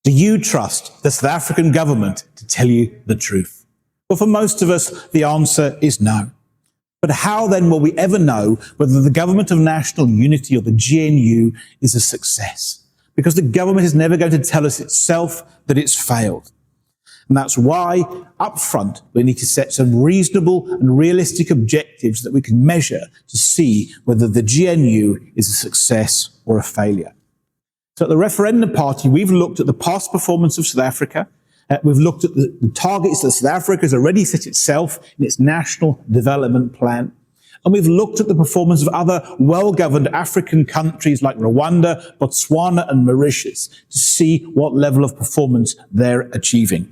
Do you trust the South African government to tell you the truth? Well, for most of us, the answer is no. But how then will we ever know whether the Government of National Unity, or the GNU, is a success? Because the government is never going to tell us itself that it's failed. And that's why, up front, we need to set some reasonable and realistic objectives that we can measure to see whether the GNU is a success or a failure. So at the Referendum Party, we've looked at the past performance of South Africa. We've looked at the targets that South Africa has already set itself in its National Development Plan. And we've looked at the performance of other well-governed African countries like Rwanda, Botswana and Mauritius to see what level of performance they're achieving.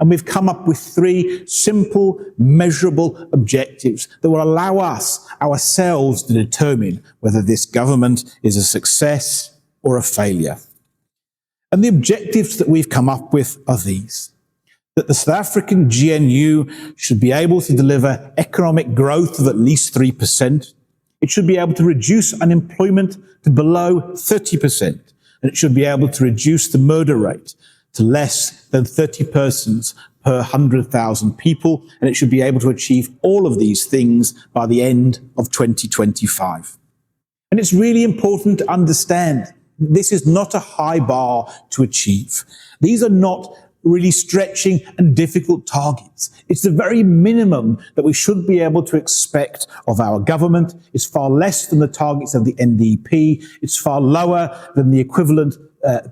And we've come up with 3 simple, measurable objectives that will allow us, ourselves, to determine whether this government is a success or a failure. And the objectives that we've come up with are these: that the South African GNU should be able to deliver economic growth of at least 3%. It should be able to reduce unemployment to below 30%. And it should be able to reduce the murder rate to less than 30 persons per 100,000 people. And it should be able to achieve all of these things by the end of 2025. And it's really important to understand this is not a high bar to achieve. These are not really stretching and difficult targets. It's the very minimum that we should be able to expect of our government. It's far less than the targets of the NDP. It's far lower than the equivalent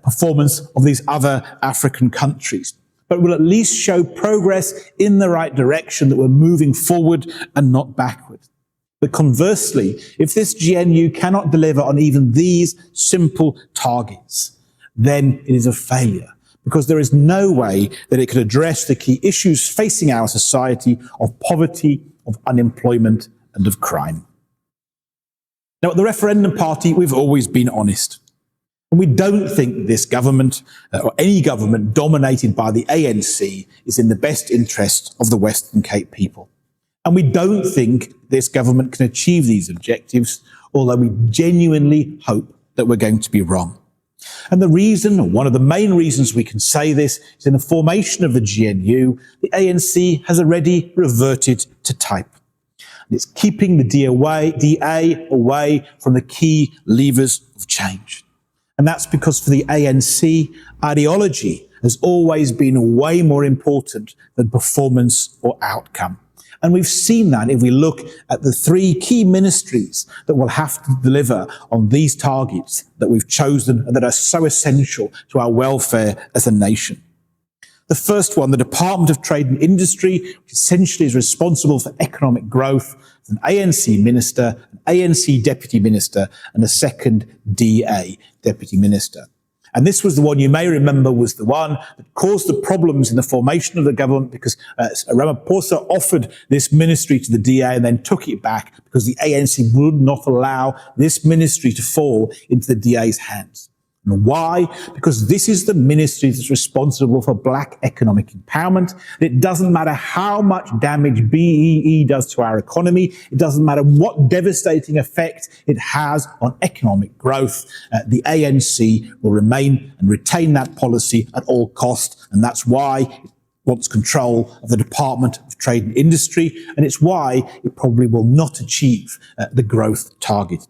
performance of these other African countries. But will at least show progress in the right direction, that we're moving forward and not backward. But conversely, if this GNU cannot deliver on even these simple targets, then it is a failure, because there is no way that it could address the key issues facing our society of poverty, of unemployment, and of crime. Now, at the Referendum Party, we've always been honest. And we don't think this government, or any government dominated by the ANC, is in the best interest of the Western Cape people. And we don't think this government can achieve these objectives, although we genuinely hope that we're going to be wrong. And the reason, or one of the main reasons we can say this, is in the formation of the GNU, the ANC has already reverted to type. And it's keeping the DA away from the key levers of change. And that's because for the ANC, ideology has always been way more important than performance or outcome. And we've seen that if we look at the 3 key ministries that will have to deliver on these targets that we've chosen and that are so essential to our welfare as a nation. The first one, the Department of Trade and Industry, which essentially is responsible for economic growth, an ANC minister, an ANC deputy minister, and a second DA deputy minister. And this was the one you may remember was the one that caused the problems in the formation of the government, because Ramaphosa offered this ministry to the DA and then took it back because the ANC would not allow this ministry to fall into the DA's hands. And why? Because this is the ministry that's responsible for black economic empowerment. It doesn't matter how much damage BEE does to our economy. It doesn't matter what devastating effect it has on economic growth. The ANC will remain and retain that policy at all costs. And that's why it wants control of the Department of Trade and Industry. And it's why it probably will not achieve the growth target.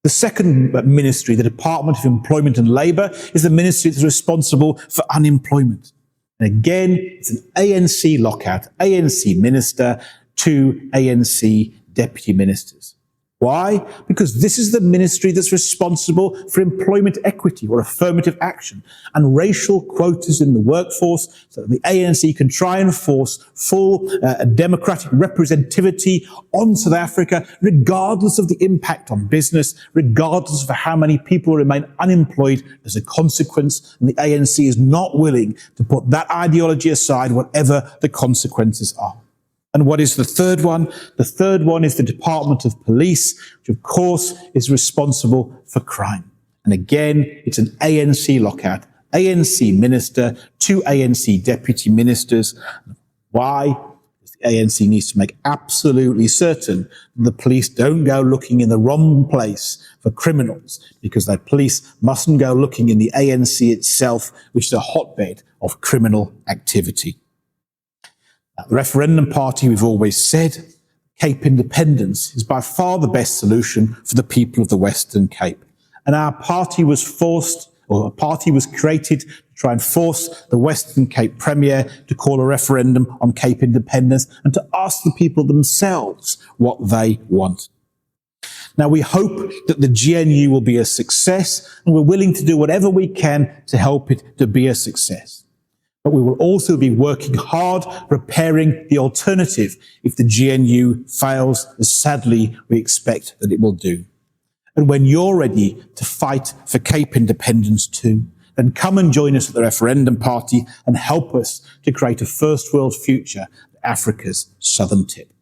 The second ministry, the Department of Employment and Labour, is the ministry that's responsible for unemployment. And again, it's an ANC lockout, ANC minister, 2 ANC deputy ministers. Why? Because this is the ministry that's responsible for employment equity or affirmative action and racial quotas in the workforce, so that the ANC can try and force full democratic representativity on South Africa, regardless of the impact on business, regardless of how many people remain unemployed as a consequence. And the ANC is not willing to put that ideology aside, whatever the consequences are. And what is the third one? The third one is the Department of Police, which of course is responsible for crime. And again, it's an ANC lockout, ANC minister, 2 ANC deputy ministers. Why? Because The ANC needs to make absolutely certain that the police don't go looking in the wrong place for criminals, because the police mustn't go looking in the ANC itself, which is a hotbed of criminal activity. The referendum party, we've always said, Cape independence is by far the best solution for the people of the Western Cape. And our party was created to try and force the Western Cape Premier to call a referendum on Cape independence and to ask the people themselves what they want. Now, we hope that the GNU will be a success, and we're willing to do whatever we can to help it to be a success. But we will also be working hard preparing the alternative if the GNU fails, as sadly we expect that it will do. And when you're ready to fight for Cape independence too, then come and join us at the referendum party and help us to create a first world future for Africa's southern tip.